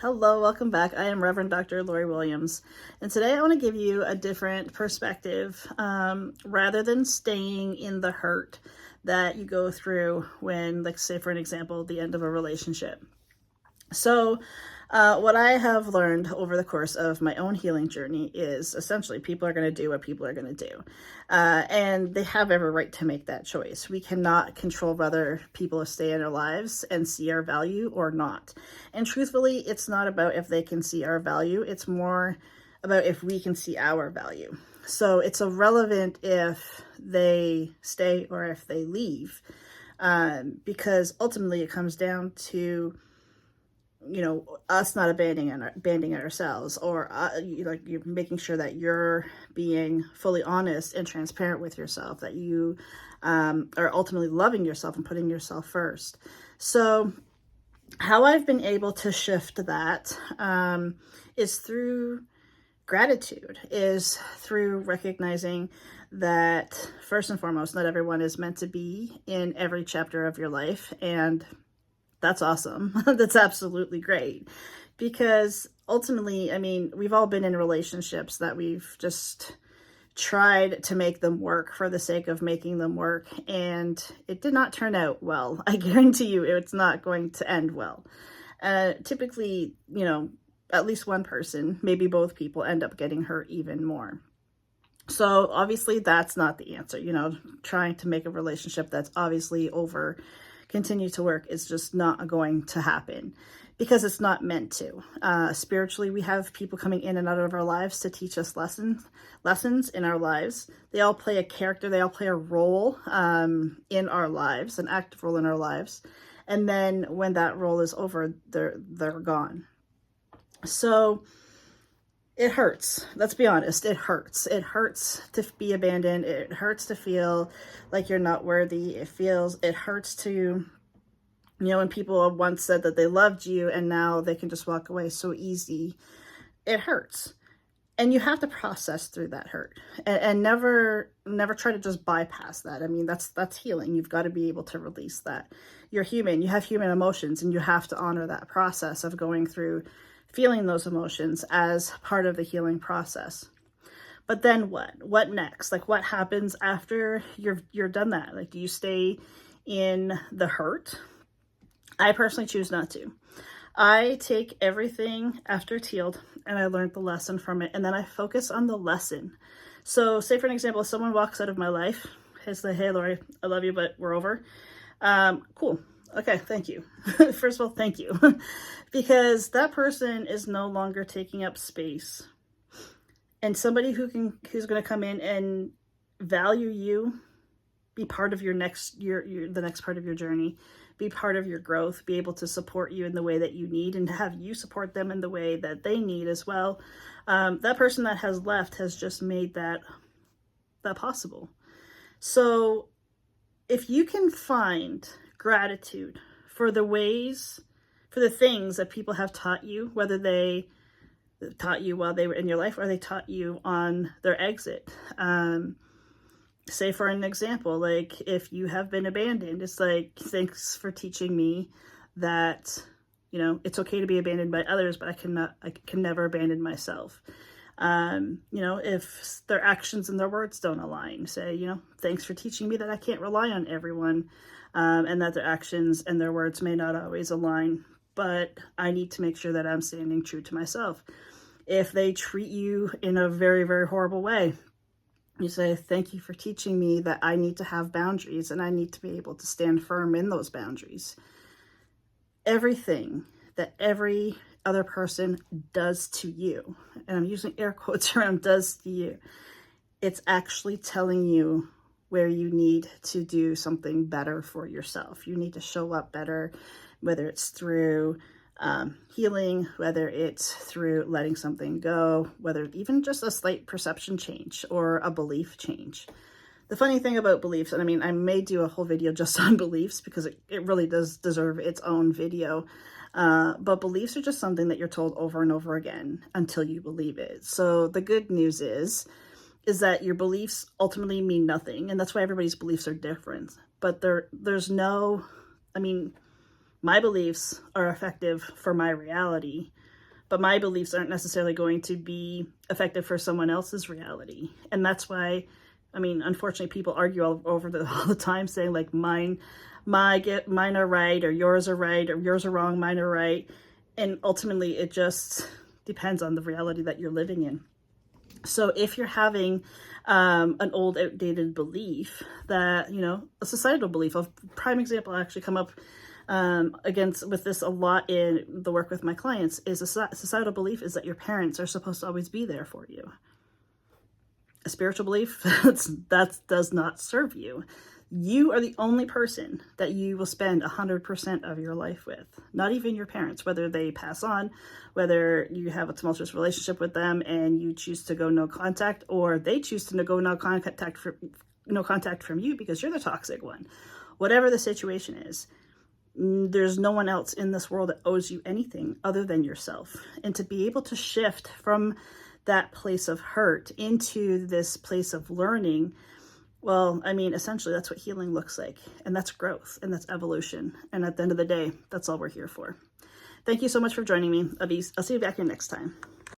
Hello, welcome back. I am Reverend Dr. Lori Williams, and today I want to give you a different perspective rather than staying in the hurt that you go through when, like, say, for an example, the end of a relationship. So, what I have learned over the course of my own healing journey is essentially people are going to do what people are going to do. And they have every right to make that choice. We cannot control whether people stay in our lives and see our value or not. And truthfully, it's not about if they can see our value, it's more about if we can see our value. So it's irrelevant if they stay or if they leave, because ultimately it comes down to us not abandoning ourselves, or you're making sure that you're being fully honest and transparent with yourself, that you are ultimately loving yourself and putting yourself first. So how I've been able to shift that is through gratitude, is through recognizing that first and foremost, not everyone is meant to be in every chapter of your life, and that's awesome. That's absolutely great, because ultimately, I mean, we've all been in relationships that we've just tried to make them work for the sake of making them work, and it did not turn out well. I guarantee you it's not going to end well. Typically, at least one person, maybe both people, end up getting hurt even more. So obviously that's not the answer. Trying to make a relationship that's obviously over continue to work is just not going to happen, because it's not meant to. Spiritually, we have people coming in and out of our lives to teach us lessons in our lives. They all play a character, they all play a role in our lives, an active role in our lives. And then when that role is over, they're gone. So it hurts. Let's be honest. It hurts. It hurts to be abandoned. It hurts to feel like you're not worthy. It hurts to, when people once said that they loved you and now they can just walk away so easy. It hurts. And you have to process through that hurt, and never try to just bypass that. I mean, that's healing. You've got to be able to release that. You're human. You have human emotions, and you have to honor that process of going through feeling those emotions as part of the healing process. But then what next? Like, what happens after you're done that? Like, do you stay in the hurt? I personally choose not to. I take everything after it's healed and I learned the lesson from it, and then I focus on the lesson. So say, for an example, if someone walks out of my life, it's like, hey Lori, I love you, but we're over. Cool. Okay, thank you. First of all, thank you. Because that person is no longer taking up space. And somebody who's going to come in and value you, be part of the next part of your journey, be part of your growth, be able to support you in the way that you need, and to have you support them in the way that they need as well. That person that has left has just made that possible. So if you can find gratitude for the things that people have taught you, whether they taught you while they were in your life or they taught you on their exit. Say, for an example, like, if you have been abandoned, it's like, thanks for teaching me that, it's okay to be abandoned by others, but I can never abandon myself. If their actions and their words don't align, say, thanks for teaching me that I can't rely on everyone, and that their actions and their words may not always align, but I need to make sure that I'm standing true to myself. If they treat you in a very, very horrible way, you say, thank you for teaching me that I need to have boundaries and I need to be able to stand firm in those boundaries. Everything that every other person does to you, and I'm using air quotes around does to you, it's actually telling you where you need to do something better for yourself. You need to show up better, whether it's through healing, whether it's through letting something go, whether even just a slight perception change or a belief change. The funny thing about beliefs, and I mean, I may do a whole video just on beliefs because it really does deserve its own video, but beliefs are just something that you're told over and over again until you believe it. So the good news is that your beliefs ultimately mean nothing, and that's why everybody's beliefs are different. But there's no, I mean, My beliefs are effective for my reality, but my beliefs aren't necessarily going to be effective for someone else's reality. And that's why, I mean, unfortunately, people argue all the time, saying like mine are right, or yours are right, or yours are wrong, mine are right. And ultimately, it just depends on the reality that you're living in. So if you're having an old, outdated belief that, you know, a societal belief, a prime example I actually come up against with this a lot in the work with my clients, is a societal belief is that your parents are supposed to always be there for you. A spiritual belief that does not serve you. You are the only person that you will spend 100% of your life with. Not even your parents, whether they pass on, whether you have a tumultuous relationship with them and you choose to go no contact, or they choose to go no contact from you because you're the toxic one. Whatever the situation is, there's no one else in this world that owes you anything other than yourself. And to be able to shift from that place of hurt into this place of learning, well, I mean, essentially that's what healing looks like. And that's growth, and that's evolution. And at the end of the day, that's all we're here for. Thank you so much for joining me. I'll see you back here next time.